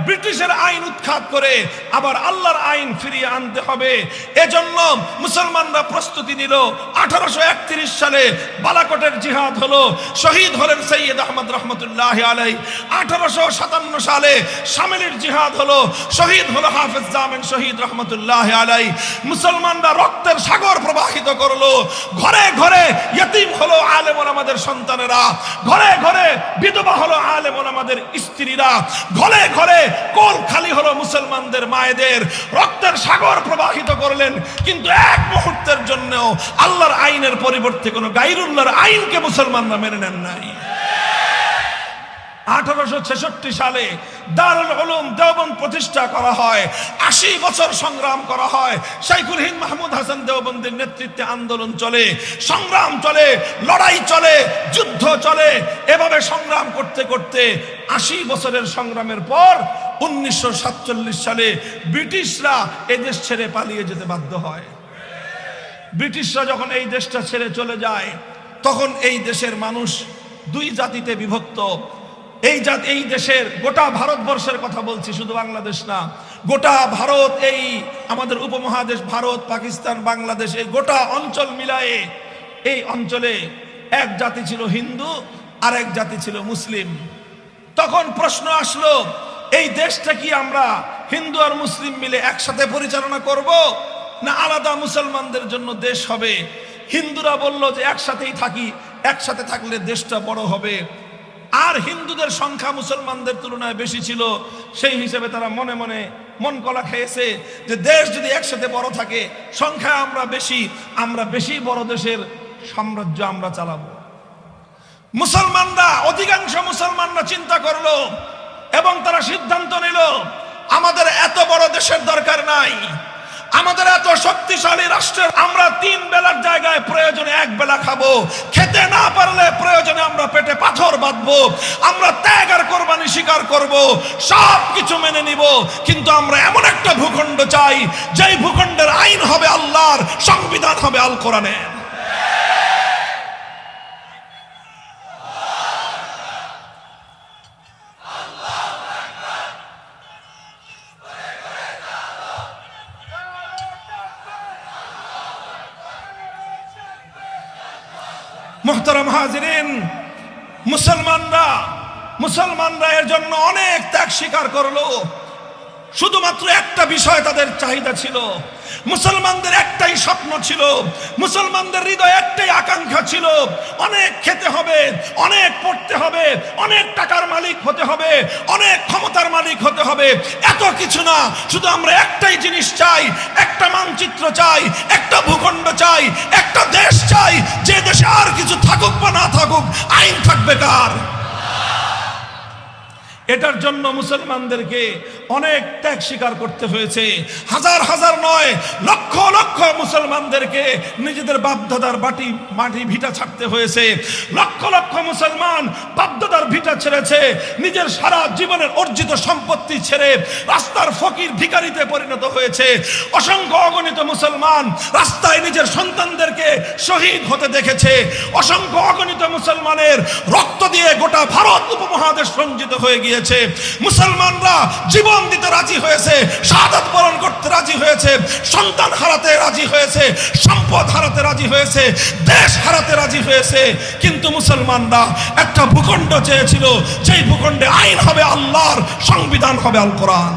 ব্রিটিশের আইন উৎখাত করে আবার আল্লাহর আইন ফিরিয়ে আনতে হবে। এজন্য মুসলমানরা প্রস্তুতি নিল। 1831 সালে বালাকোটের জিহাদ হলো, শহীদ হলেন সৈয়দ আহমদ রহমতুল্লাহ আলাই। 1857 সালে শামিলের জিহাদ হলো, শহীদ হলো হাফেজ জামিন শহীদ রহমতুল্লাহ আলাই। মুসলমানরা রক্তের সাগর প্রবাহিত করলো। ঘরে ঘরে ইতিম হলো আলেম ওলামাদের সন্তানেরা, ঘরে ঘরে বিধবা হলো আলেম ওলামাদের স্ত্রীরা, ঘরে ঘরে কোল খালি হলো মুসলমানদের মায়েদের। রক্তের সাগর প্রবাহিত করলেন, কিন্তু এক মুহূর্তের জন্য আল্লাহর আইনের পরিবর্তে কোনো গায়রুল্লাহর আইনকে মুসলমানরা মেনে নেন নাই। 1866 সালে দারুল উলুম দেওবন্দ প্রতিষ্ঠা করা হয়। 80 বছর সংগ্রাম করা হয়। শাইখুল হিন্দ মাহমুদ হাসান দেওবন্দের নেতৃত্বে আন্দোলন চলে, সংগ্রাম চলে, লড়াই চলে, যুদ্ধ চলে। এভাবে সংগ্রাম করতে করতে 80 বছরের সংগ্রামের পর 1947 সালে ব্রিটিশরা এই দেশ ছেড়ে পালিয়ে যেতে বাধ্য হয়। ব্রিটিশরা যখন এই দেশটা ছেড়ে চলে যায়, তখন এই দেশের মানুষ দুই জাতিতে বিভক্ত। এই দেশের গোটা ভারতবর্ষের কথা বলছি, শুধু বাংলাদেশ না, গোটা ভারত, এই আমাদের উপমহাদেশ ভারত, পাকিস্তান, বাংলাদেশ, এই গোটা অঞ্চল মিলায়ে এই অঞ্চলে এক জাতি ছিল হিন্দু আর এক জাতি ছিল মুসলিম। তখন প্রশ্ন আসলো, এই দেশটা কি আমরা হিন্দু আর মুসলিম মিলে একসাথে পরিচালনা করব, না আলাদা মুসলমানদের জন্য দেশ হবে? হিন্দুরা বলল যে একসাথেই থাকি, একসাথে থাকলে দেশটা বড় হবে। আর হিন্দুদের সংখ্যা মুসলমানদের তুলনায় বেশি ছিল, সেই হিসেবে তারা মনে মনে মন কলা খেয়েছে যে দেশ যদি একসাথে বড় থাকে, সংখ্যায় আমরা বেশি বড় দেশের সাম্রাজ্য আমরা চালাবো। মুসলমানরা, অধিকাংশ মুসলমানরা চিন্তা করলো এবং তারা সিদ্ধান্ত নিল, আমাদের এত বড় দেশের দরকার নাই, আমাদের এত শক্তিশালী রাষ্ট্রের আমরা 3 বেলার জায়গায় প্রয়োজনে 1 বেলা খাবো, খেতে না পারলে প্রয়োজনে আমরা পেটে পাথর বাঁধবো, আমরা ত্যাগ আর কোরবানি স্বীকার করব, সব কিছু মেনে নিব, কিন্তু আমরা এমন একটা ভূখণ্ড চাই যেই ভূখণ্ডের আইন হবে আল্লাহর, সংবিধান হবে আল কোরআনের। মুহতারাম হাজিরিন, মুসলমানরা এর জন্য অনেক ত্যাগ স্বীকার করলো। শুধুমাত্র একটা বিষয় তাদের চাহিদা ছিল, মুসলমানদের একটাই স্বপ্ন ছিল, মুসলমানদের হৃদয়ে একটাই আকাঙ্ক্ষা ছিল, অনেক খেতে হবে, অনেক পড়তে হবে, অনেক টাকার মালিক হতে হবে, অনেক ক্ষমতার মালিক হতে হবে। এত কিছু না, শুধু আমরা একটাই জিনিস চাই, একটা মানচিত্র চাই, একটা ভূখণ্ড চাই, একটা দেশ চাই, যে দেশে আর কিছু থাকুক বা না থাকুক, আইন থাকবে কার? এটার জন্য মুসলমানদেরকে অনেক ত্যাগ স্বীকার করতে হয়েছে। হাজার হাজার নয়, লক্ষ লক্ষ মুসলমানদেরকে নিজেদের বাপদাদার মাটি ভিটা ছাড়তে হয়েছে। লক্ষ লক্ষ মুসলমান বাপদাদার ভিটা ছেড়েছে, নিজের সারা জীবনের অর্জিত সম্পত্তি ছেড়ে রাস্তার ফকির ভিখারিতে পরিণত হয়েছে। অসংখ্য অগণিত মুসলমান রাস্তায় নিজের সন্তানদেরকে শহীদ হতে দেখেছে। অসংখ্য অগণিত মুসলমানের রক্ত দিয়ে গোটা ভারত উপমহাদেশ রঞ্জিত হয়ে গিয়েছে। মুসলমানরা জীবন দিতে রাজি হয়েছে, শাহাদাত বরণ করতে রাজি হয়েছে, সন্তান হারাতে রাজি হয়েছে, সম্পদ হারাতে রাজি হয়েছে, দেশ হারাতে রাজি হয়েছে। কিন্তু মুসলমানরা একটা ভূখণ্ড চেয়েছিল, যেই ভূখণ্ডে আইন হবে আল্লাহর, সংবিধান হবে আল কোরআন।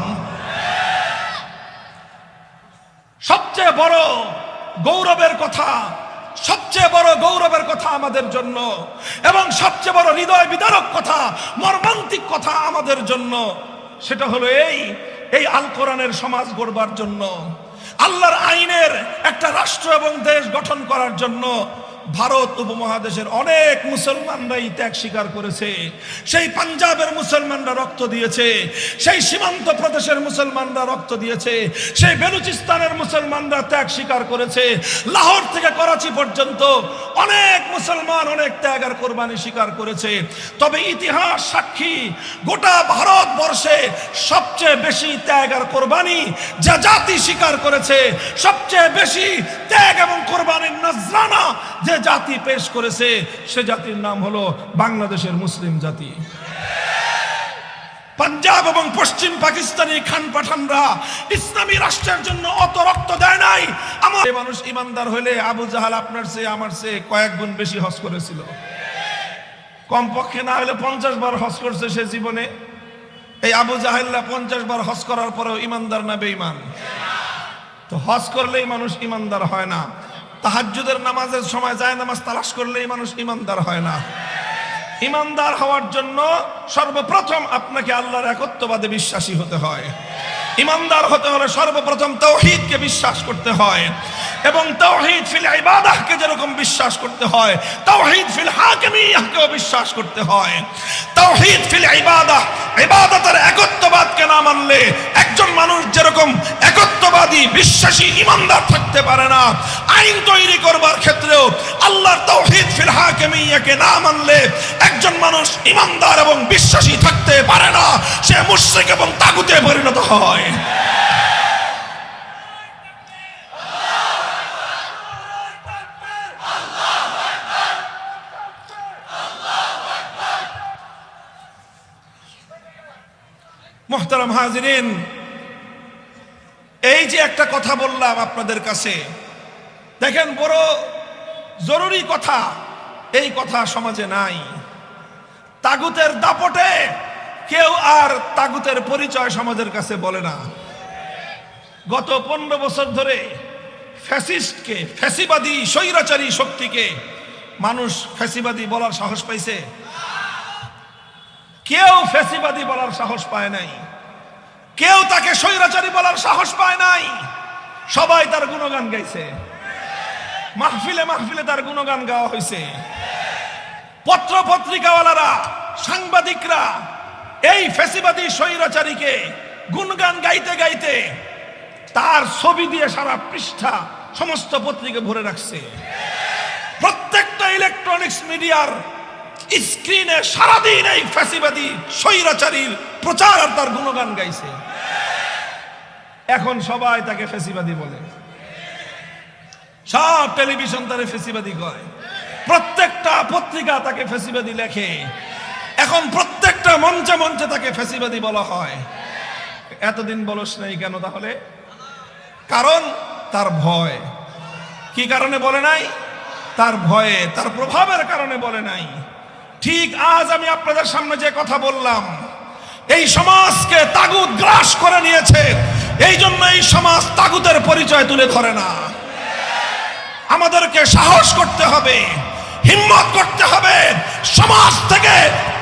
সবচেয়ে বড় গৌরবের কথা আমাদের জন্য, এবং সবচেয়ে বড় হৃদয় বিদারক কথা, মর্মান্তিক কথা আমাদের জন্য, সেটা হলো এই আল কোরআনের সমাজ গড়বার জন্য, আল্লাহর আইনের একটা রাষ্ট্র এবং দেশ গঠন করার জন্য ভারত উপমহাদেশের অনেক মুসলমানরাই ত্যাগ স্বীকার করেছে। সেই পাঞ্জাবের মুসলমানরা রক্ত দিয়েছে, সেই সীমান্ত প্রদেশের মুসলমানরা রক্ত দিয়েছে, সেই বেলুচিস্তানের মুসলমানরা ত্যাগ স্বীকার করেছে। লাহোর থেকে করাচি পর্যন্ত অনেক মুসলমান অনেক ত্যাগ আর কোরবানি স্বীকার করেছে। তবে ইতিহাস সাক্ষী, গোটা ভারতবর্ষে সবচেয়ে বেশি ত্যাগ আর কোরবানি যে জাতি স্বীকার করেছে, সবচেয়ে বেশি ত্যাগ এবং কোরবানির নজরানা যে জাতি পেশ করেছে, সে জাতির নাম হলো বাংলাদেশের মুসলিম জাতি। পাঞ্জাব এবং পশ্চিম পাকিস্তানি খান পাঠানরা ইসলামী রাষ্ট্রের জন্য অত রক্ত দেয় নাই। আমার মানুষ ইমানদার হইলে আবু জাহাল আপনার চেয়ে আমার চেয়ে কয়েক গুণ বেশি হজ করেছিল। কমপক্ষে না হলে 50 বার হজ করছে সে জীবনে। এই আবু জাহেল্লা 50 বার হজ করার পরেও ইমানদার না বেঈমান? তো হজ করলেই মানুষ ইমানদার হয় না। তাহাজ্জুদের নামাজের সময় যায় নামাজ তালাশ করলেই মানুষ ইমানদার হয় না। ইমানদার হওয়ার জন্য সর্বপ্রথম আপনাকে আল্লাহর একত্ববাদে বিশ্বাসী হতে হয়। ইমানদার হতে হলে সর্বপ্রথম তাওহীদকে বিশ্বাস করতে হয়, এবং তাওহীদ ফিল ইবাদাহকে যেরকম বিশ্বাস করতে হয়, তাওহীদ ফিল হাকিমিয়াহকেও বিশ্বাস করতে হয়। তাওহীদ ফিল ইবাদাহ, ইবাদতের একত্ববাদকে না মানলে একজন মানুষ যেরকম একত্ববাদী বিশ্বাসী ইমানদার থাকতে পারে না, আইন তৈরি করবার ক্ষেত্রেও আল্লাহর তাওহীদ ফিল হাকিমিয়াহকে না মানলে একজন মানুষ ইমানদার এবং বিশ্বাসী থাকতে পারে না, সে মুশরিক এবং তাগুতে পরিণত হয়। মুহতারাম হাজিরিন, এই যে একটা কথা বললাম আপনাদের কাছে, দেখেন বড় জরুরি কথা, এই কথা সমাজে নাই। তাগুতের দাপটে কেউ আর তাগুতের পরিচয় সমাজের কাছে বলে না। গত 15 বছর ধরে ফ্যাসিস্টকে, ফ্যাসিবাদী স্বৈরাচারী শক্তিকে মানুষ ফ্যাসিবাদী বলার সাহস পাইছে? কেউ ফ্যাসিবাদী বলার সাহস পায় নাই, কেউ তাকে স্বৈরাচারী বলার সাহস পায় নাই। সবাই তার গুণগান গাইছে, মাহফিলে মাহফিলে তার গুণগান গাওয়া হয়েছে। পত্র পত্রিকাওয়ালারা, সাংবাদিকরা এই ফ্যাসিবাদী স্বৈরাচারীকে গুণগান গাইতে গাইতে তার ছবি দিয়ে সারা পৃষ্ঠা সমস্ত পত্রিকা ভরে রাখছে। প্রত্যেকটা ইলেকট্রনিক্স মিডিয়ার স্ক্রিনে সারাদিন এই ফ্যাসিবাদী স্বৈরাচারীর প্রচার আর তার গুণগান গাইছে। এখন সবাই তাকে ফ্যাসিবাদী বলে, সব টেলিভিশন তারে ফ্যাসিবাদী কয়, প্রত্যেকটা পত্রিকা তাকে ফ্যাসিবাদী লেখে, এখন প্রত্যেকটা মঞ্চে মঞ্চে তাকে ফ্যাসিবাদী বলা হয়। এতদিন বলস নাই কেন তাহলে? কারণ তার ভয়। কি কারণে বলে নাই? তার ভয়ে, তার প্রভাবের কারণে বলে নাই। ঠিক আজ আমি আপনাদের সামনে যে কথা বললাম, এই সমাজকে তাগুত গ্রাস করে নিয়েছে, এই জন্য এই সমাজ তাগুতের পরিচয় তুলে ধরে না। আমাদেরকে সাহস করতে হবে, হিম্মত করতে হবে, সমাজ থেকে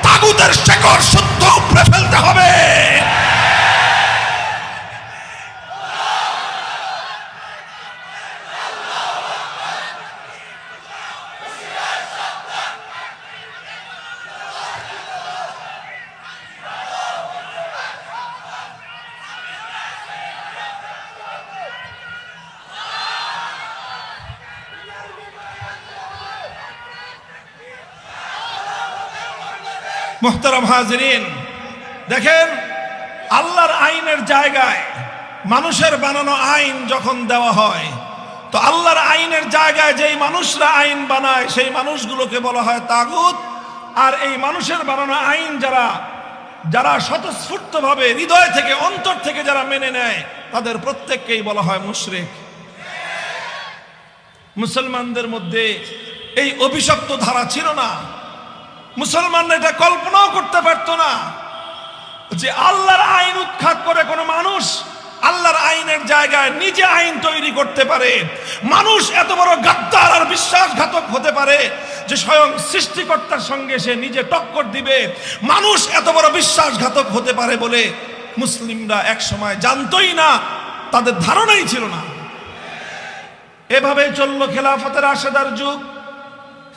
তাগুতের শেকড় শুদ্ধ উপড়ে ফেলতে হবে। মুহতারাম হাজিরিন, দেখেন আল্লাহর আইনের জায়গায় মানুষের বানানো আইন যখন দেওয়া হয়, তো আল্লাহর আইনের জায়গায় যেই মানুষরা আইন বানায় সেই মানুষগুলোকে বলা হয় তাগুত। আর এই মানুষের বানানো আইন যারা যারা স্বতঃস্ফূর্তভাবে হৃদয় থেকে, অন্তর থেকে যারা মেনে নেয়, তাদের প্রত্যেককেই বলা হয় মুশরিক। মুসলমানদের মধ্যে এই অভিশপ্ত ধারা ছিল না। মুসলমানরা এটা কল্পনাও করতে পারতো না যে আল্লাহর আইন উৎখাত করে কোনো মানুষ আল্লাহর আইনের জায়গায় নিজে আইন তৈরি করতে পারে। মানুষ এত বড় গাদ্দার আর বিশ্বাসঘাতক হতে পারে যে স্বয়ং সৃষ্টিকর্তার সঙ্গে সে নিজে টক্কর দিবে। মানুষ এত বড় বিশ্বাসঘাতক হতে পারে বলে মুসলিমরা এক সময় জানতোই না, তাদের ধারণাই ছিল না। এভাবেই চলল খেলাফতের রাশেদার যুগ,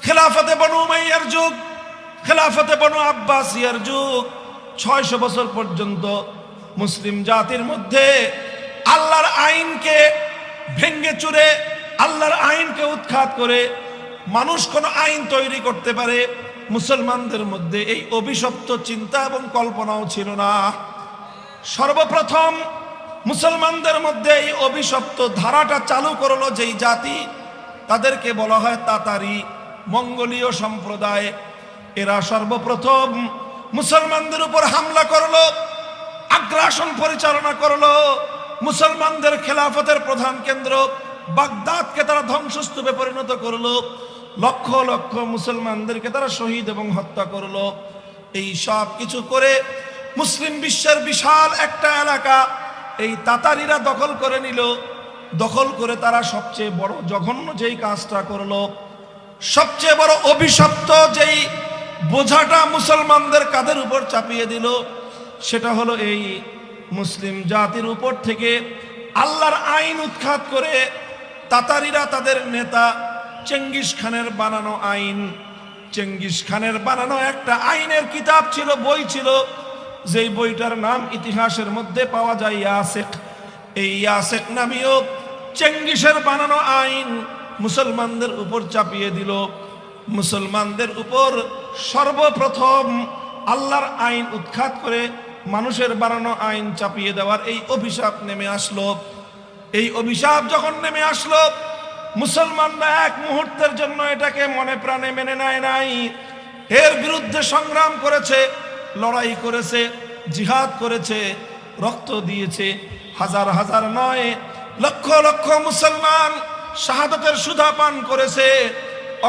খেলাফতে বনু উমাইয়ার যুগ, খেলাফতে বনু আব্বাসিয়ার যুগ। 600 বছর পর্যন্ত মুসলিম জাতির মধ্যে আল্লাহর আইনকে ভেঙ্গে চুরে, আল্লাহর আইনকে উৎখাত করে মানুষ কোন আইন তৈরি করতে পারে, মুসলমানদের মধ্যে এই অভিশপ্ত চিন্তা এবং কল্পনাও ছিল না। সর্বপ্রথম মুসলমানদের মধ্যে এই অভিশপ্ত ধারাটা চালু করলো যেই জাতি, তাদেরকে বলা হয় তাতারি, মঙ্গোলীয় সম্প্রদায়। এরা সর্বপ্রথম মুসলমানদের উপর হামলা করলো। শাসন পরিচালনা করলো। মুসলমানদের খেলাফতের প্রধান কেন্দ্র বাগদাদকে তারা ধ্বংসস্তূপে পরিণত করলো। লক্ষ লক্ষ মুসলমানদেরকে তারা শহীদ এবং হত্যা করলো। এই সব কিছু করে মুসলিম বিশ্বের বিশাল একটা এলাকা এই তাতারিরা দখল করে নিল। দখল করে তারা সবচেয়ে বড় জঘন্য যেই কাজটা করলো, সবচেয়ে বড় অভিশপ্ত যেই বোঝাটা মুসলমানদের কাঁধের উপর চাপিয়ে দিল, সেটা হলো এই মুসলিম জাতির উপর থেকে আল্লাহর আইন উৎখাত করে তাতারিরা তাদের নেতা চেঙ্গিস খানের বানানো আইন, চেঙ্গিস খানের বানানো একটা আইনের কিতাব ছিল, বই ছিল, যেই বইটার নাম ইতিহাসের মধ্যে পাওয়া যায় ইয়াসেক। এই ইয়াসেক নামীয় চেঙ্গিসের বানানো আইন মুসলমানদের উপর চাপিয়ে দিল। মুসলমানদের উপর সর্বপ্রথম আল্লাহর আইন উৎখাত করে মানুষের বানানো আইন চাপিয়ে দেওয়ার এই অভিশাপ নেমে আসলো। এই অভিশাপ যখন নেমে আসলো, মুসলমানরা এক মুহূর্তের জন্য এটাকে মনে প্রাণে মেনে নেয় নাই। এর বিরুদ্ধে সংগ্রাম করেছে, লড়াই করেছে, জিহাদ করেছে, রক্ত দিয়েছে। হাজার হাজার নয়, লক্ষ লক্ষ মুসলমান শাহাদাতের সুধা পান করেছে,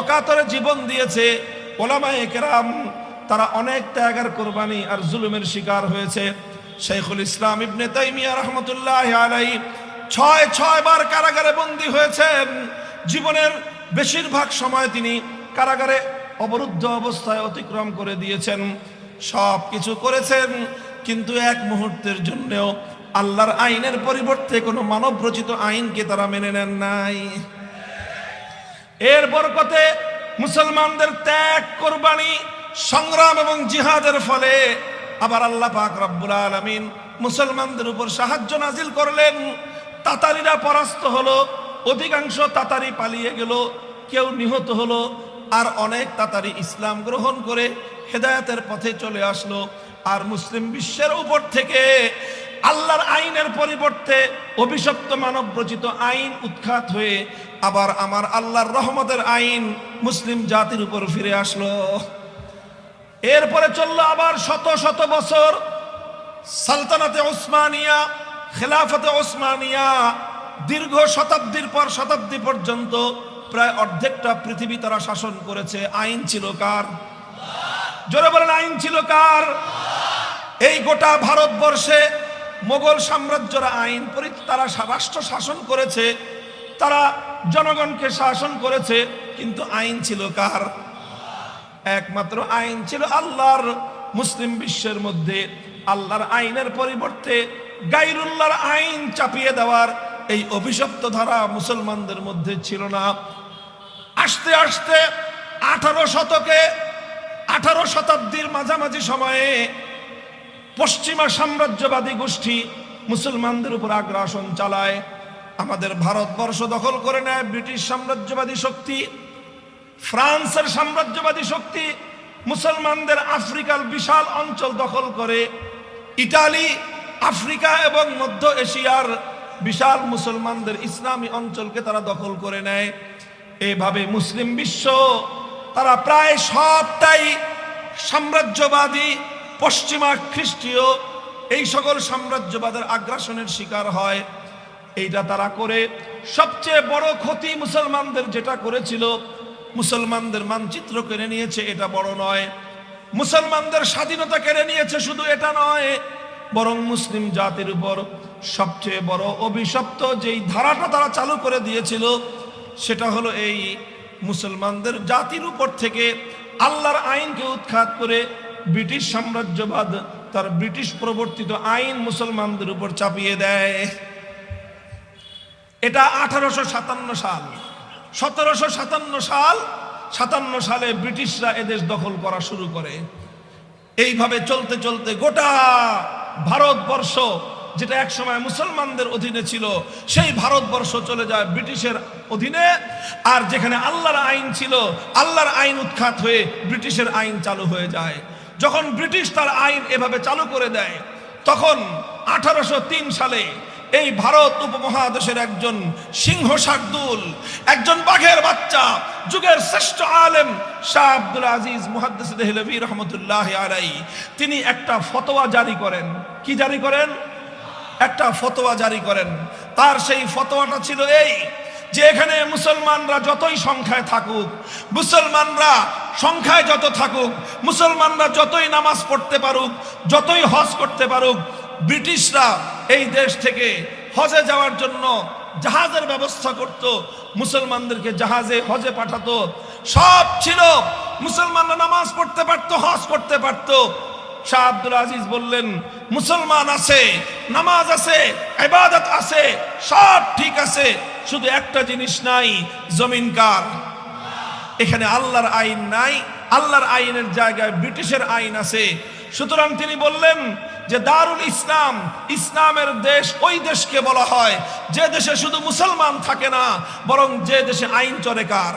অকাতরে জীবন দিয়েছে। ওলামায়ে কেরাম তারা অনেক ত্যাগের কোরবানি আর জুলুমের শিকার হয়েছে। শাইখুল ইসলাম ইবনে তাইমিয়া রাহমাতুল্লাহি আলাইহি ছয় বার কারাগারে বন্দী হয়েছেন। জীবনের বেশিরভাগ সময় তিনি কারাগারে অবরুদ্ধ অবস্থায় অতিক্রম করে দিয়েছেন। সব কিছু করেছেন, কিন্তু এক মুহূর্তের জন্যও আল্লাহর আইনের পরিবর্তে কোনো মানব রচিত আইনকে তারা মেনে নেন নাই। এর বরকতে মুসলমানদের ত্যাগ, কোরবানি, সংগ্রাম এবং জিহাদের ফলে আবার আল্লাহ পাক রব্বুল আলামিন মুসলমানদের উপর সাহায্য নাজিল করলেন। তাতারিরা পরাস্ত হলো, অধিকাংশ তাতারি পালিয়ে গেল, কেউ নিহত হলো, আর অনেক তাতারি ইসলাম গ্রহণ করে হেদায়েতের পথে চলে আসলো। আর মুসলিম বিশ্বের উপর থেকে আল্লাহর আইনের পরিবর্তে অভিশপ্ত মানব রচিত আইন উৎখাত হয়ে আবার আমার আল্লাহর রহমতের আইন মুসলিম জাতির উপর ফিরে আসলো। এরপরে চললো আবার শত শত বছর সালতানাতে ওসমানিয়া, খেলাফতে ওসমানিয়া। দীর্ঘ শতাব্দীর পর শতাব্দী পর্যন্ত প্রায় অর্ধেকটা পৃথিবী তারা শাসন করেছে। আইন ছিল কার? জোরে বলেন, আইন ছিল কার? এই গোটা ভারতবর্ষে মোগল সাম্রাজ্যরা আইন তারা রাষ্ট্র শাসন করেছে, তারা জনগণকে শাসন করেছে, কিন্তু আইন ছিল কার? একমাত্র আইন ছিল আল্লাহর। মুসলিম বিশ্বের মধ্যে আল্লাহর আইনের পরিবর্তে গায়রুল্লাহর আইন চাপিয়ে দেওয়ার এই অভিশপ্ত ধারা মুসলমানদের মধ্যে ছিল না। আস্তে আস্তে 18 শতাব্দীর মাঝামাঝি সময়ে পশ্চিমা সাম্রাজ্যবাদী গোষ্ঠী মুসলমানদের উপর আগ্রাসন চালায়। আমাদের ভারতবর্ষ দখল করে নেয় ব্রিটিশ সাম্রাজ্যবাদী শক্তি, ফ্রান্সের সাম্রাজ্যবাদী শক্তি মুসলমানদের আফ্রিকার বিশাল অঞ্চল দখল করে। ইতালি, আফ্রিকা এবং মধ্য এশিয়ার বিশাল মুসলমানদের ইসলামী অঞ্চলকে তারা দখল করে নেয়। এইভাবে মুসলিম বিশ্ব তারা প্রায় সবটাই সাম্রাজ্যবাদী, পশ্চিমা খ্রিস্টীয় এই সকল সাম্রাজ্যবাদের আগ্রাসনের শিকার হয়। এইটা তারা করে সবচেয়ে বড় ক্ষতি মুসলমানদের যেটা করেছিল, মুসলমানদের মানচিত্র কেড়ে নিয়েছে, এটা বড় নয়। মুসলমানদের স্বাধীনতা কেড়ে নিয়েছে, শুধু এটা নয়, বরং মুসলিম জাতির উপর সবচেয়ে বড় অভিশপ্ত যেই ধারাটা তারা চালু করে দিয়েছিল, সেটা হলো এই মুসলমানদের জাতির উপর থেকে আল্লাহর আইনকে উৎখাত করে ব্রিটিশ সাম্রাজ্যবাদ তার ব্রিটিশ প্রবর্তিত আইন মুসলমানদের উপর চাপিয়ে দেয়। এটা 1857 সাল। 1757 সালে ব্রিটিশরা এদেশ দখল করা শুরু করে। এইভাবে চলতে চলতে গোটা ভারতবর্ষ, যেটা একসময় মুসলমানদের অধীনে ছিল, সেই ভারতবর্ষ চলে যায় ব্রিটিশের অধীনে। আর যেখানে আল্লাহর আইন ছিল, আল্লাহর আইন উৎখাত হয়ে ব্রিটিশের আইন চালু হয়ে যায়। যখন ব্রিটিশ তার আইন এভাবে চালু করে দেয়, তখন 1803 সালে এই ভারত উপমহাদেশের একজন সিংহ শার্দুল, একজন বাঘের বাচ্চা, যুগের শ্রেষ্ঠ আলেম শাহ আব্দুল আজিজ মুহাদ্দিস দেহলভী রহমতুল্লাহ আলাইহি, তিনি একটা ফতোয়া জারি করেন। কি জারি করেন? একটা ফতোয়া জারি করেন। তার সেই ফতোয়াটা ছিল এই যে এখানে মুসলমানরা যতই সংখ্যায় থাকুক, মুসলমানরা সংখ্যায় যত থাকুক, মুসলমানরা যতই নামাজ পড়তে পারুক, যতই হজ করতে পারুক, ব্রিটিশরা এই দেশ থেকে হজে যাওয়ার জন্য জাহাজের ব্যবস্থা করত, মুসলমানদেরকে জাহাজে হজে পাঠাতো, সব ছিল, মুসলমানরা নামাজ পড়তে পারত, হজ করতে পারত। শাহ আব্দুল আজিজ বললেন মুসলমান আছে, নামাজ আছে, ইবাদত আছে, সব ঠিক আছে, শুধু একটা জিনিস নাই, জমিন কার? এখানে আল্লাহর আইন নাই, আল্লাহর আইনের জায়গায় ব্রিটিশের আইন আছে। সুতরাং তিনি বললেন যে দারুল ইসলাম, ইসলামের দেশ ওই দেশকে বলা হয় যে দেশে শুধু মুসলমান থাকে না, বরং যে দেশে আইন চলে কার?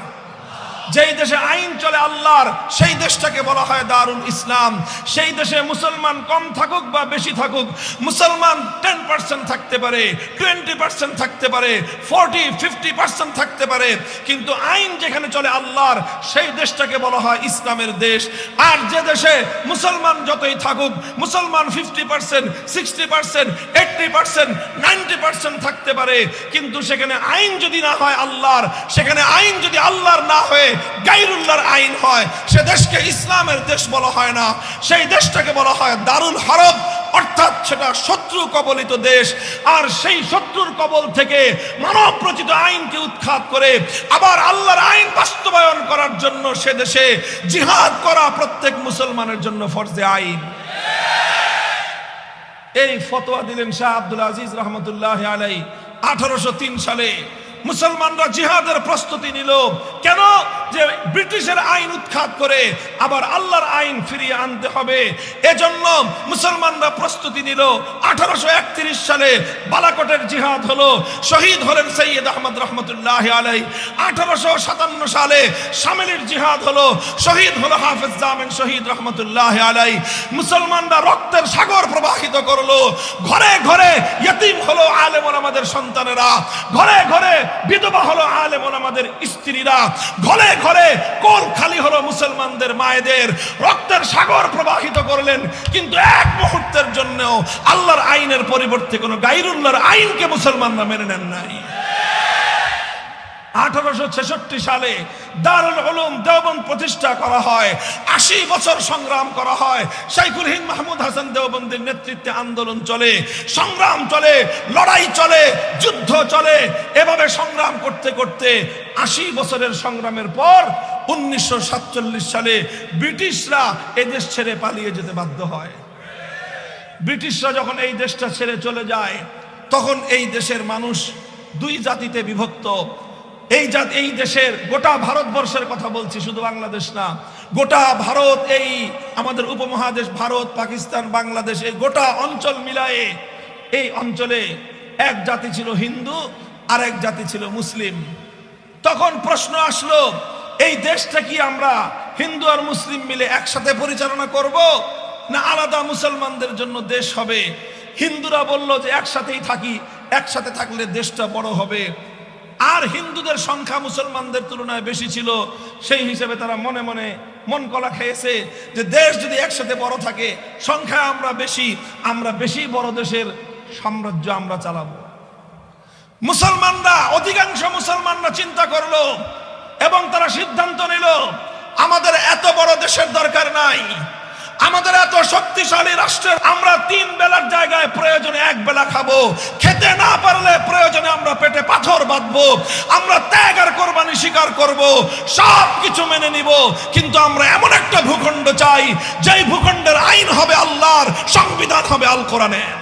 যেই দেশে আইন চলে আল্লাহর, সেই দেশটাকে বলা হয় দারুল ইসলাম। সেই দেশে মুসলমান কম থাকুক বা বেশি থাকুক, মুসলমান 10% থাকতে পারে, 20% থাকতে পারে, 40-50% থাকতে পারে, কিন্তু আইন যেখানে চলে আল্লাহর, সেই দেশটাকে বলা হয় ইসলামের দেশ। আর যে দেশে মুসলমান যতই থাকুক, মুসলমান 50%, 60%, 80%, 90% থাকতে পারে, কিন্তু সেখানে আইন যদি না হয় আল্লাহর, সেখানে আইন যদি আল্লাহর না হয়ে গায়রুল্লাহর আইন হয়, সে দেশকে ইসলামের দেশ বলা হয় না, সেই দেশটাকে বলা হয় দারুল হরব, অর্থাৎ সেটা শত্রু কবলিত দেশ। আর সেই শত্রুর কবল থেকে মানব রচিত আইনকে উৎখাত করে আবার আল্লাহর আইন বাস্তবায়ন করার জন্য সে দেশে জিহাদ করা প্রত্যেক মুসলমানের জন্য ফরজে আইন। এই ফতোয়া দিলেন শাহ আব্দুল আজিজ রহমতুল্লাহ আলাইহি 1803 সালে। মুসলমানরা জিহাদের প্রস্তুতি নিল, কেন? যে ব্রিটিশের আইন উৎখাত করে আবার আল্লাহর আইন ফিরিয়ে আনতে হবে, এজন্য মুসলমানরা প্রস্তুতি নিল। 1831 সালে বালাকোটের জিহাদ হলো, শহীদ হলেন সৈয়দ আহমদ রহমতুল্লাহ আলাইহি। 1857 সালে শামিলির জিহাদ হলো, শহীদ হলো হাফেজ জামিন শহীদ রহমতুল্লাহ আলাইহি। মুসলমানরা রক্তের সাগর প্রবাহিত করলো, ঘরে ঘরে ইতিম হলো আলেম ওলামাদের সন্তানেরা, ঘরে ঘরে বিধবা হলো আলেম ওলামাদের স্ত্রীরা, ঘরে ঘরে কোল খালি হলো মুসলমানদের মায়েদের। রক্তের সাগর প্রবাহিত করলেন, কিন্তু এক মুহূর্তের জন্য আল্লাহর আইনের পরিবর্তে কোন গায়রুল্লাহর আইনকে মুসলমানরা মেনে নেন নাই। 1866 সালে দারুল উলুম দেওবন্দ প্রতিষ্ঠা করা হয়। 80 বছর সংগ্রাম করা হয়। শাইখুল হিন্দ মাহমুদ হাসান দেওবন্দের নেতৃত্বে আন্দোলন চলে, সংগ্রাম চলে, লড়াই চলে, যুদ্ধ চলে। এভাবে সংগ্রাম করতে করতে 80 বছরের সংগ্রামের পর 1947 সালে ব্রিটিশরা এই দেশ ছেড়ে পালিয়ে যেতে বাধ্য হয়। ব্রিটিশরা যখন এই দেশটা ছেড়ে চলে যায়, তখন এই দেশের মানুষ দুই জাতিতে বিভক্ত। এই দেশের গোটা ভারতবর্ষের কথা বলছি, শুধু বাংলাদেশ না, গোটা ভারত, এই আমাদের উপমহাদেশ ভারত, পাকিস্তান, বাংলাদেশ, এই গোটা অঞ্চল মিলায়ে এই অঞ্চলে এক জাতি ছিল হিন্দু আর এক জাতি ছিল মুসলিম। তখন প্রশ্ন আসলো, এই দেশটা কি আমরা হিন্দু আর মুসলিম মিলে একসাথে পরিচালনা করব, না আলাদা মুসলমানদের জন্য দেশ হবে? হিন্দুরা বলল যে একসাথেই থাকি, একসাথে থাকলে দেশটা বড় হবে। আর হিন্দুদের সংখ্যা মুসলমানদের তুলনায় বেশি ছিল, সেই হিসেবে তারা মনে মনে মন কলা খেয়েছে যে দেশ যদি একসাথে বড় থাকে, সংখ্যা আমরা বেশি বড় দেশের সাম্রাজ্য আমরা চালাবো। মুসলমানরা, অধিকাংশ মুসলমানরা চিন্তা করলো এবং তারা সিদ্ধান্ত নিল, আমাদের এত বড় দেশের দরকার নাই, আমাদের এত শক্তিশালী রাষ্ট্রের আমরা 3 বেলার জায়গায় প্রয়োজনে 1 বেলা খাবো, খেতে না পারলে প্রয়োজনে আমরা পেটে পাথর বাঁধবো, আমরা ত্যাগ আর কোরবানি স্বীকার করব, সব কিছু মেনে নিব, কিন্তু আমরা এমন একটা ভূখণ্ড চাই যেই ভূখণ্ডের আইন হবে আল্লাহর, সংবিধান হবে আল কোরআনের।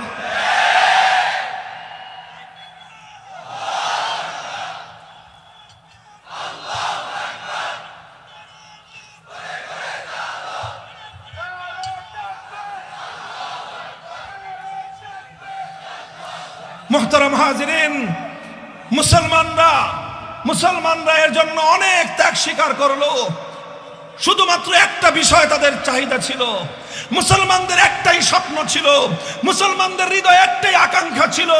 মুহতারাম হাজিরিন, মুসলমানরা এর জন্য অনেক ত্যাগ স্বীকার করলো। শুধুমাত্র একটা বিষয় তাদের চাহিদা ছিল, মুসলমানদের একটাই স্বপ্ন ছিল, মুসলমানদের হৃদয়ে একটাই আকাঙ্ক্ষা ছিল,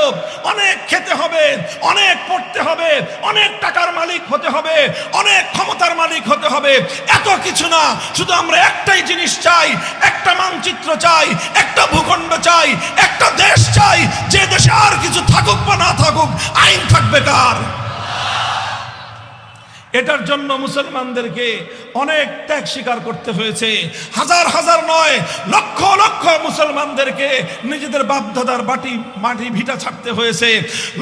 অনেক খেতে হবে, অনেক পড়তে হবে, অনেক টাকার মালিক হতে হবে, অনেক ক্ষমতার মালিক হতে হবে। এত কিছু না, শুধু আমরা একটাই জিনিস চাই, একটা মানচিত্র চাই, একটা ভূখণ্ড চাই, একটা দেশ চাই, যে দেশে দেশে আর কিছু থাকুক বা না থাকুক, আইন থাকবে কার? এটার জন্য মুসলমানদেরকে অনেক ত্যাগ স্বীকার করতে হয়েছে। হাজার হাজার নয়, লক্ষ লক্ষ মুসলমানদেরকে নিজেদের বাপদাদার মাটি ভিটা ছাড়তে হয়েছে।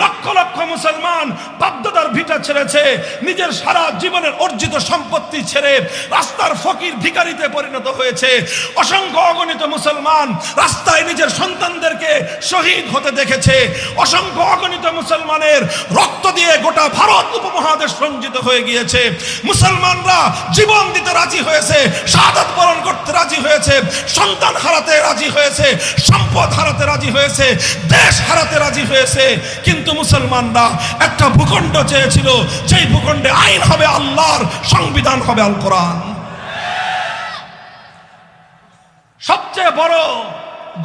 লক্ষ লক্ষ মুসলমান বাপদাদার ভিটা ছেড়েছে, নিজের সারা জীবনের অর্জিত সম্পত্তি ছেড়ে রাস্তার ফকির ভিখারিতে পরিণত হয়েছে। অসংখ্য অগণিত মুসলমান রাস্তায় নিজের সন্তানদেরকে শহীদ হতে দেখেছে। অসংখ্য অগণিত মুসলমানের রক্ত দিয়ে গোটা ভারত উপমহাদেশ রঞ্জিত হয়ে গিয়েছে। মুসলমানরা জীবন দিতে রাজি হয়েছে, শাহাদাত বরণ করতে রাজি হয়েছে, সন্তান হারাতে রাজি হয়েছে, সম্পদ হারাতে রাজি হয়েছে, দেশ হারাতে রাজি হয়েছে। কিন্তু মুসলমানরা একটা ভূখণ্ড চেয়েছিল, যেই ভূখণ্ডে আইন হবে আল্লাহর, সংবিধান হবে আল কোরআন। সবচেয়ে বড়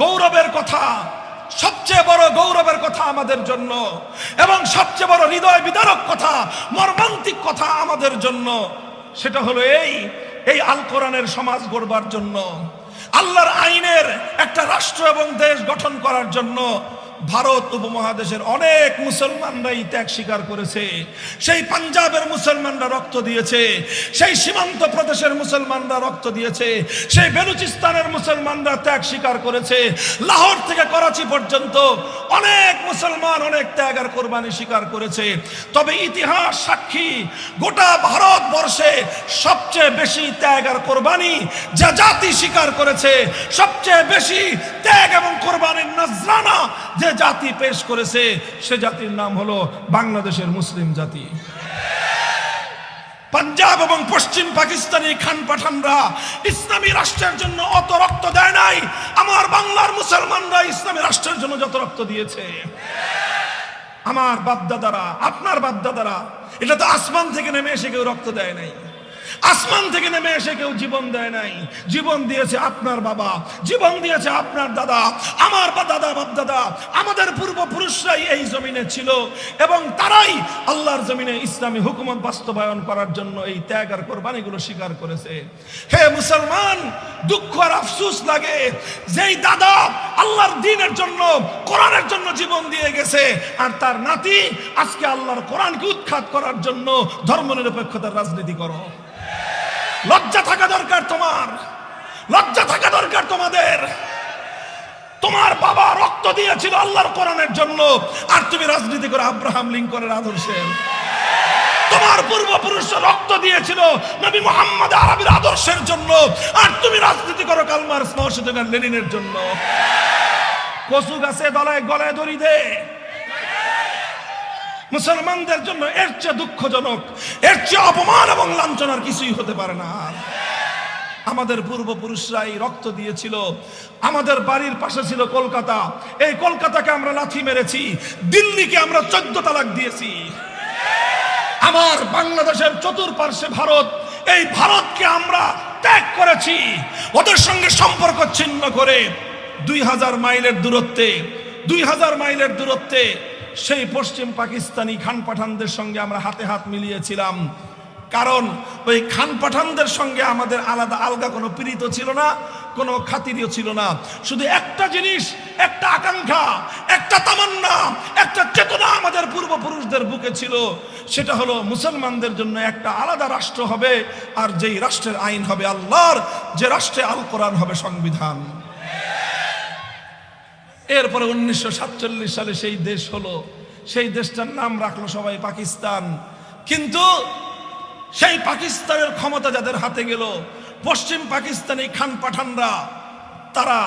গৌরবের কথা, সবচেয়ে বড় গৌরবের কথা আমাদের জন্য, এবং সবচেয়ে বড় হৃদয় বিদারক কথা, মর্মান্তিক কথা আমাদের জন্য, সেটা হলো এই আল কোরআনের সমাজ গড়বার জন্য, আল্লাহর আইনের একটা রাষ্ট্র এবং দেশ গঠন করার জন্য ভারত উপমহাদেশের অনেক মুসলমানরাই ত্যাগ স্বীকার করেছে। সেই পাঞ্জাবের মুসলমানরা রক্ত দিয়েছে, সেই সীমান্ত প্রদেশের মুসলমানরা রক্ত দিয়েছে, সেই বেলুচিস্তানের মুসলমানরা ত্যাগ স্বীকার করেছে। লাহোর থেকে করাচি পর্যন্ত অনেক মুসলমান অনেক ত্যাগ আর কোরবানি স্বীকার করেছে। তবে ইতিহাস সাক্ষী, গোটা ভারতবর্ষে সবচেয়ে বেশি ত্যাগ আর কোরবানি যে জাতি স্বীকার করেছে, সবচেয়ে বেশি ত্যাগ এবং কোরবানির নজরানা যে জাতি পেশ করেছে, সে জাতির নাম হলো বাংলাদেশের মুসলিম জাতি। পাঞ্জাব এবং পশ্চিম পাকিস্তানি খান পাঠানরা ইসলামী রাষ্ট্রের জন্য অত রক্ত দেয় নাই, আমার বাংলার মুসলমানরা ইসলামী রাষ্ট্রের জন্য যত রক্ত দিয়েছে। আমার বাপদাদারা, আপনার বাপদাদারা, এটা তো আসমান থেকে নেমে এসে কেউ রক্ত দেয় নাই, আসমান থেকে নেমে এসে কেউ জীবন দেয় নাই। জীবন দিয়েছে আপনার বাবা, জীবন দিয়েছে আপনার দাদা, আমার দাদা বাপদাদা, আমাদের পূর্বপুরুষরাই এই জমিনে ছিল, এবং তারাই আল্লাহর জমিনে ইসলামী হুকুমত বাস্তবায়ন করার জন্য এই ত্যাগ আর কোরবানিগুলো স্বীকার করেছে। হে মুসলমান, দুঃখ আর আফসোস লাগে, যেই দাদা আল্লাহর দ্বীনের জন্য, কোরআনের জন্য জীবন দিয়ে গেছে, আর তার নাতি আজকে আল্লাহর কোরআনকে উৎখাত করার জন্য ধর্মনিরপেক্ষতার রাজনীতি করো। লজ্জা থাকা দরকার তোমার, লজ্জা থাকা দরকার তোমাদের। তোমার বাবা রক্ত দিয়েছিল আল্লাহর কোরআনের জন্য, আর তুমি রাজনীতি করো আব্রাহাম লিঙ্কনের আদর্শে। তোমার পূর্বপুরুষরা রক্ত দিয়েছিল নবী মুহাম্মদ আরবির আদর্শের জন্য, আর তুমি রাজনীতি করো কার্ল মার্কস, মাও সেতুং আর লেনিনের জন্য। কচু গাছে গলায় গলায় দড়ি দে। মুসলমানদের জন্য এর চেয়ে দুঃখজনক, এর চেয়ে অপমান এবং লাঞ্ছনার কিছুই হতে পারে না। আমাদের পূর্বপুরুষরাই রক্ত দিয়েছিল। আমাদের বাড়ির পাশে ছিল কলকাতা, এই কলকাতাকে আমরা লাথি মেরেছি, দিল্লিকে আমরা 14 তালাক দিয়েছি। আমার বাংলাদেশের চতুর্পার্শ্বে ভারত, এই ভারতকে আমরা ত্যাগ করেছি, ওদের সঙ্গে সম্পর্ক ছিন্ন করে 2000 মাইলের দূরত্বে, 2000 মাইলের দূরত্বে সেই পশ্চিম পাকিস্তানি খান পাঠানদের সঙ্গে আমরা হাতে হাত মিলিয়েছিলাম। কারণ ওই খান পাঠানদের সঙ্গে আমাদের আলগা কোনো পীড়িত ছিল না, কোনো খাতিরও ছিল না। শুধু একটা জিনিস, একটা আকাঙ্ক্ষা, একটা তামান্না, একটা চেতনা আমাদের পূর্বপুরুষদের বুকে ছিল, সেটা হলো মুসলমানদের জন্য একটা আলাদা রাষ্ট্র হবে, আর যেই রাষ্ট্রের আইন হবে আল্লাহর, যে রাষ্ট্রে আল কোরআন হবে সংবিধান। এরপরে 1947 সালে সেই দেশ হলো, সেই দেশটার নাম রাখলো সবাই পাকিস্তান। কিন্তু সেই পাকিস্তানের ক্ষমতা যাদের হাতে গেল, পশ্চিম পাকিস্তানি খান পাঠানরা, তারা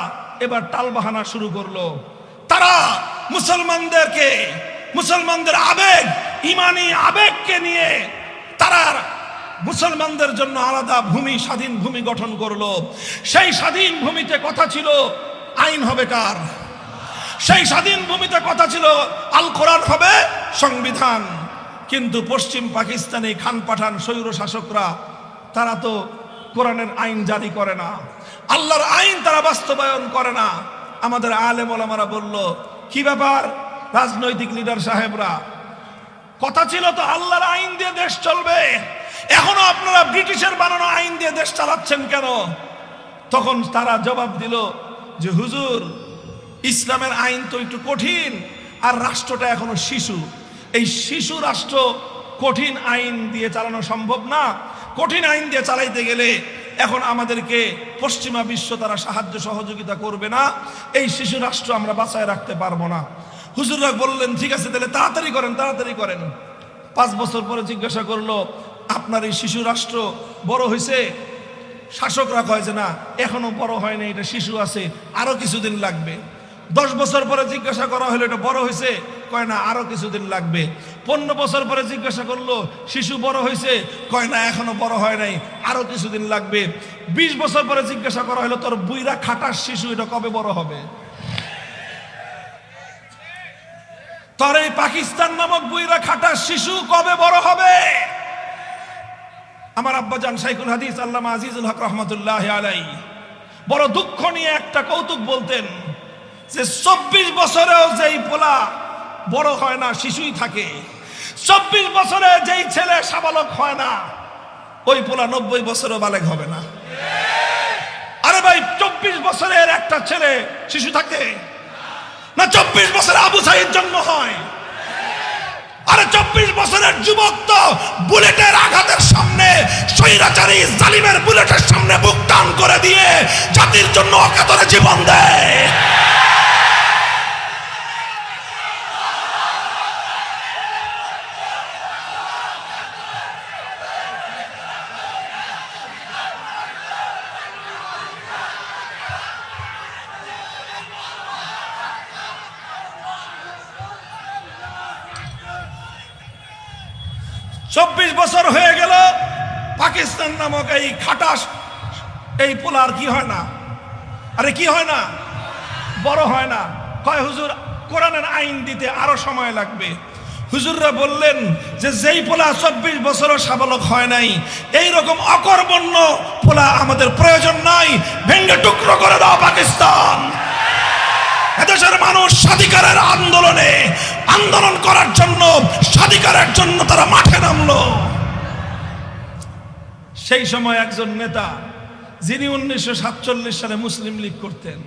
এবার টালবাহানা শুরু করলো। তারা মুসলমানদের আবেগ, ইমানি আবেগকে নিয়ে তারা মুসলমানদের জন্য আলাদা ভূমি, স্বাধীন ভূমি গঠন করলো। সেই স্বাধীন ভূমিতে কথা ছিল আইন হবে কার, সেই স্বাধীন ভূমিতে কথা ছিল আল কোরআন হবে সংবিধান। কিন্তু পশ্চিম পাকিস্তানি খান পাঠান স্বৈর শাসকরা, তারা তো কোরআনের আইন জারি করে না, আল্লাহর আইন তারা বাস্তবায়ন করে না। আমাদের আলেম ওলামারা বলল, কি ব্যাপার রাজনৈতিক লিডার সাহেবরা, কথা ছিল তো আল্লাহর আইন দিয়ে দেশ চলবে, এখনো আপনারা ব্রিটিশের বানানো আইন দিয়ে দেশ চালাচ্ছেন কেন? তখন তারা জবাব দিল যে হুজুর, ইসলামের আইন তো একটু কঠিন, আর রাষ্ট্রটা এখনো শিশু। এই শিশু রাষ্ট্র কঠিন আইন দিয়ে চালানো সম্ভব না। কঠিন আইন দিয়ে চালাইতে গেলে এখন আমাদেরকে পশ্চিমা বিশ্ব তারা সাহায্য সহযোগিতা করবে না। এই শিশু রাষ্ট্র আমরা বাঁচায় রাখতে পারবো না। হুজুররা বললেন ঠিক আছে তাহলে তাড়াতাড়ি করেন, তাড়াতাড়ি করেন। 5 বছর পরে জিজ্ঞাসা করলো আপনার এই শিশু রাষ্ট্র বড় হয়েছে? শাসকরা কয় যে না এখনো বড় হয়নি, এটা শিশু আছে, আরো কিছুদিন লাগবে। 10 বছর পরে জিজ্ঞাসা করা হলো এটা বড় হয়েছে? কয় না আরো কিছুদিন লাগবে। 15 বছর পরে জিজ্ঞাসা করলো শিশু বড় হয়েছে? কয় না এখনো বড় হয় নাই, আরো কিছুদিন লাগবে। 20 বছর পরে জিজ্ঞাসা করা হলো তোর বুইরা খাটাস শিশু এটা কবে বড় হবে? তোর এই পাকিস্তান নামক বুইরা খাটাস শিশু কবে বড় হবে? আমার আব্বাজান শাইখুল হাদিস আল্লামা আজিজুল হক রহমতুল্লাহ আলাইহি বড় দুঃখ নিয়ে একটা কৌতুক বলতেন যে 24 বছরেও যেই পোলা বড় হয় না শিশুই থাকে, 24 বছরে যেই ছেলে সাবালক হয় না ওই পোলা 90 বছরেও বালেগ হবে না। আরে ভাই 24 বছরের একটা ছেলে শিশু থাকে না? 24 বছরে আবু সাইদ জন্ম হয়। আরে 24 বছরের যুবক তো বুলেটের আঘাতের সামনে, স্বৈরাচারী জালিমের বুলেটের সামনে বুক টান করে দিয়ে জাতির জন্য অকাতরে জীবন দেয়। চব্বিশ বছর হয়ে গেল পাকিস্তান নামক এই খাটাস এই পোলার কি হয় না? আরে কি হয় না? বড় হয় না। কয় হুজুর কোরআনের আইন দিতে আরো সময় লাগবে। হুজুররা বললেন যে যেই পোলা 24 বছরও সাবালক হয় নাই এইরকম অকর্মণ্য পোলা আমাদের প্রয়োজন নাই। ভেঙ্গে টুকরো করে দাও পাকিস্তান। এদেশের মানুষ স্বাধিকারের আন্দোলন করার জন্য, স্বাধিকারের জন্য তারা মাঠে নামলো। সেই সময় একজন নেতা যিনি 1947 সালে মুসলিম লীগ করতেন,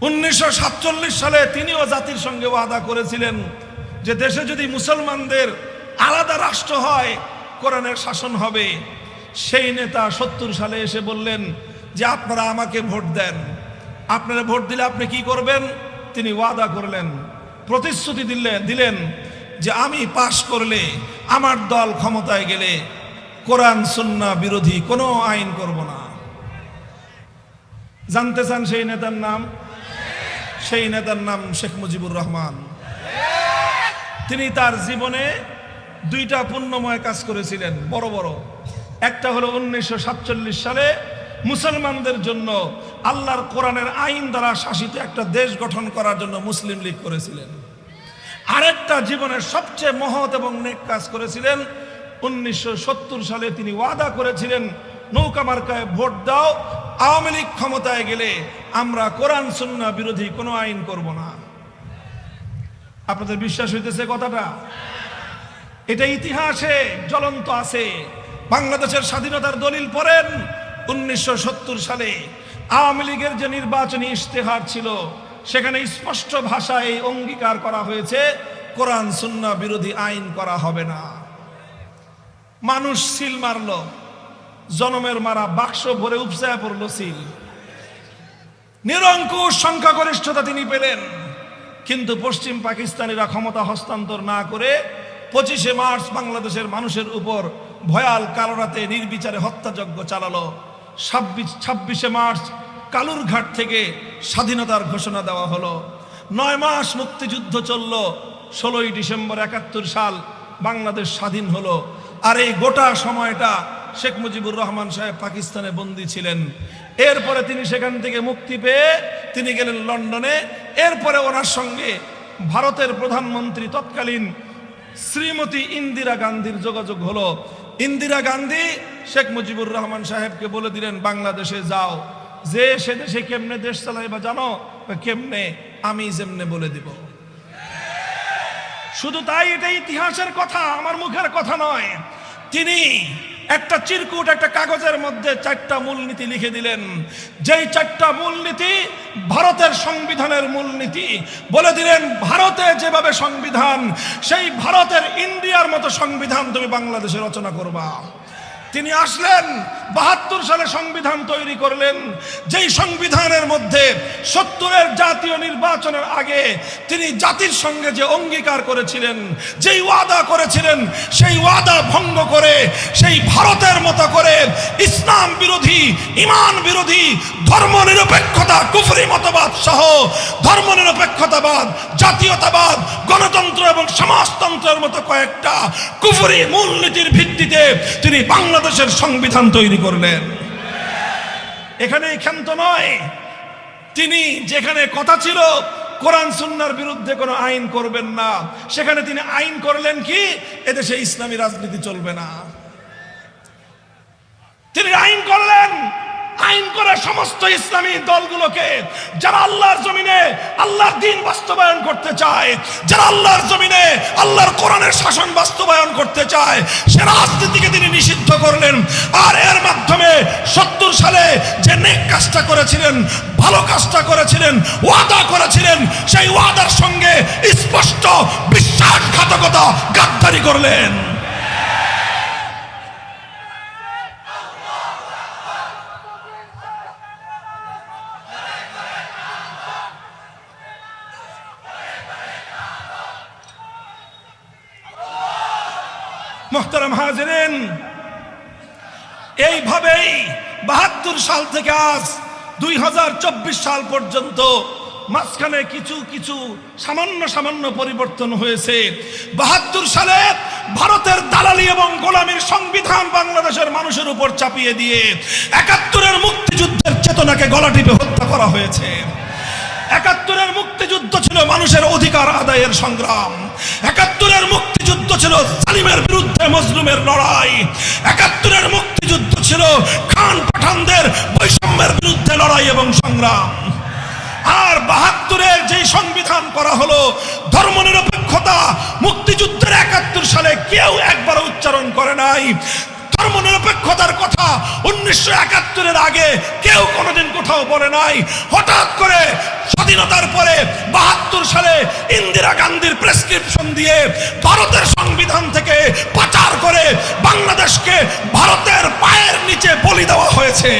1947 সালে তিনিও জাতির সঙ্গে ওয়াদা করেছিলেন যে দেশে যদি মুসলমানদের আলাদা রাষ্ট্র হয় কোরআনের শাসন হবে। সেই নেতা 70 সালে এসে বললেন যে আপনারা আমাকে ভোট দেন, আপনারা ভোট দিলে আপনি কি করবেন? তিনি ওয়াদা করলেন, প্রতিশ্রুতি দিলেন যে আমি পাশ করলে, আমার দল ক্ষমতায় গেলে কোরআন সুন্নাহ বিরোধী কোনো আইন করব না। জানতে চান সেই নেতার নাম? সেই নেতার নাম শেখ মুজিবুর রহমান। তিনি তার জীবনে 2টা পুণ্যময় কাজ করেছিলেন বড় বড়। একটা হলো 1947 সালে মুসলমানদের জন্য আল্লাহর কোরআনের আইন দ্বারা শাসিত একটা দেশ গঠন করার জন্য মুসলিম লীগ করেছিলেন। আরেকটা জীবনের সবচেয়ে মহৎ এবং নেক কাজ করেছিলেন 1970 সালে তিনি ওয়াদা করেছিলেন নৌকা মার্কায় ভোট দাও, আওয়ামী লীগ ক্ষমতায় গেলে আমরা কোরআন সুন্নাহ বিরোধী কোনো আইন করব না। আপনাদের বিশ্বাস হইতেছে কথাটা? এটা ইতিহাসে জ্বলন্ত আছে। বাংলাদেশের স্বাধীনতার দলিল পড়েন। 1970 সালে আওয়ামী লীগের যে নির্বাচনী ইশতেহার ছিল সেখানে স্পষ্ট ভাষায় অঙ্গীকার করা হয়েছে কোরআন সুন্নাহ বিরোধী আইন করা হবে না। মানুষ সিল মারলো, জনমের মারা বাক্স ভরে উপচায় পড়লো সিল। নিরঙ্কুশ সংখ্যাগরিষ্ঠতা তিনি পেলেন। কিন্তু পশ্চিম পাকিস্তানিরা ক্ষমতা হস্তান্তর না করে 25শে মার্চ বাংলাদেশের মানুষের উপর ভয়াল কালরাতে নির্বিচারে হত্যাযজ্ঞ চালালো। 26শে মার্চ কালুরঘাট থেকে স্বাধীনতার ঘোষণা দেওয়া হলো। 9 মাস মুক্তিযুদ্ধ চলল। 16ই ডিসেম্বর 71 সাল বাংলাদেশ স্বাধীন হলো। আর এই গোটা সময়টা শেখ মুজিবুর রহমান সাহেব পাকিস্তানে বন্দী ছিলেন। এরপরে তিনি সেখান থেকে মুক্তি পেয়ে তিনি গেলেন লন্ডনে। এরপরে ওনার সঙ্গে ভারতের প্রধানমন্ত্রী তৎকালীন শ্রীমতী ইন্দিরা গান্ধীর যোগাযোগ হলো। ইন্দিরা গান্ধী শেখ মুজিবুর রহমান সাহেবকে বলে দিলেন বাংলাদেশে যাও, যে সে দেশে কেমনে দেশ চালাইবা জানো? কেমনে? আমি যেমনে বলে দিব। শুধু তাই, এটা ইতিহাসের কথা, আমার মুখের কথা নয়। তিনি একটা চিরকুট একটা কাগজের মধ্যে 4টা মূলনীতি লিখে দিলেন। যেই 4টা মূলনীতি ভারতের সংবিধানের মূলনীতি। বলে দিলেন ভারতে যেভাবে সংবিধান, সেই ভারতের ইন্ডিয়ার মতো সংবিধান তুমি বাংলাদেশে রচনা করবা। তিনি আসলেন 72 সালে সংবিধান তৈরি করলেন, যেই সংবিধানের মধ্যে 70-এর জাতীয় নির্বাচনের আগে তিনি জাতির সঙ্গে যে অঙ্গীকার করেছিলেন, যেই ওয়াদা করেছিলেন, সেই ওয়াদা ভঙ্গ করে সেই ভারতের মতো করে ইসলাম বিরোধী, ইমান বিরোধী, ধর্মনিরপেক্ষতা, কুফরি মতবাদ সহ ধর্মনিরপেক্ষতাবাদ, জাতীয়তাবাদ, গণতন্ত্র এবং সমাজতন্ত্রের মতো কয়েকটা কুফরি মূলনীতির ভিত্তিতে তিনি বাংলাদেশের সংবিধান তৈরি করলেন। এখানেই ক্ষান্ত নয়, তিনি যেখানে কথা ছিল কোরআন সুন্নাহর বিরুদ্ধে কোনো আইন করবেন না, সেখানে তিনি আইন করলেন কি এদেশে ইসলামী রাজনীতি চলবে না। তিনি আইন করলেন, আইন করে সমস্ত ইসলামী দলগুলোকে, যারা আল্লাহর জমিনে আল্লাহর দ্বীন বাস্তবায়ন করতে চায়, যারা আল্লাহর জমিনে আল্লাহর কোরআনের শাসন বাস্তবায়ন করতে চায়, সে রাজনীতিকে তিনি নিষিদ্ধ করলেন। আর এর মাধ্যমে 70 সালে যে নেক কাজটা করেছিলেন, ভালো কাজটা করেছিলেন, ওয়াদা করেছিলেন, সেই ওয়াদার সঙ্গে স্পষ্ট বিশ্বাসঘাতকতা, গাদ্দারি করলেন। মুহতারাম হাজিরিন, এইভাবেই 72 সাল থেকে আজ 2024 সাল পর্যন্ত মাঝখানে কিছু কিছু সামান্য পরিবর্তন হয়েছে। 72 সালে ভারতের দালালি এবং গোলামীর সংবিধান বাংলাদেশের মানুষের উপর চাপিয়ে দিয়ে 71-এর মুক্তিযুদ্ধের চেতনাকে গলা টিপে হত্যা করা হয়েছে। 71-এর মুক্তিযুদ্ধ ছিল মানুষের অধিকার আদায়ের সংগ্রাম। 71-এর মুক্তিযুদ্ধ ছিল জালিমের বিরুদ্ধে মজলুমের লড়াই। 71-এর মুক্তিযুদ্ধ ছিল খান পাঠানদের বৈষম্যের বিরুদ্ধে লড়াই এবং সংগ্রাম। আর 72-এর যেই সংবিধান করা হলো, ধর্মনিরপেক্ষতা, মুক্তিযুদ্ধের 71 সালে কেউ একবার উচ্চারণ করে নাই। ধর্মনিরপেক্ষতার কথা 1971-এর আগে কেউ কোনোদিন কোথাও বলে নাই। হঠাৎ করে স্বাধীনতার পরে 72 সালে ইন্দিরা গান্ধীর প্রেসক্রিপশন দিয়ে ভারতের সংবিধান থেকে পাচার করে বাংলাদেশকে ভারতের পায়ের নিচে বলি দেওয়া হয়েছে।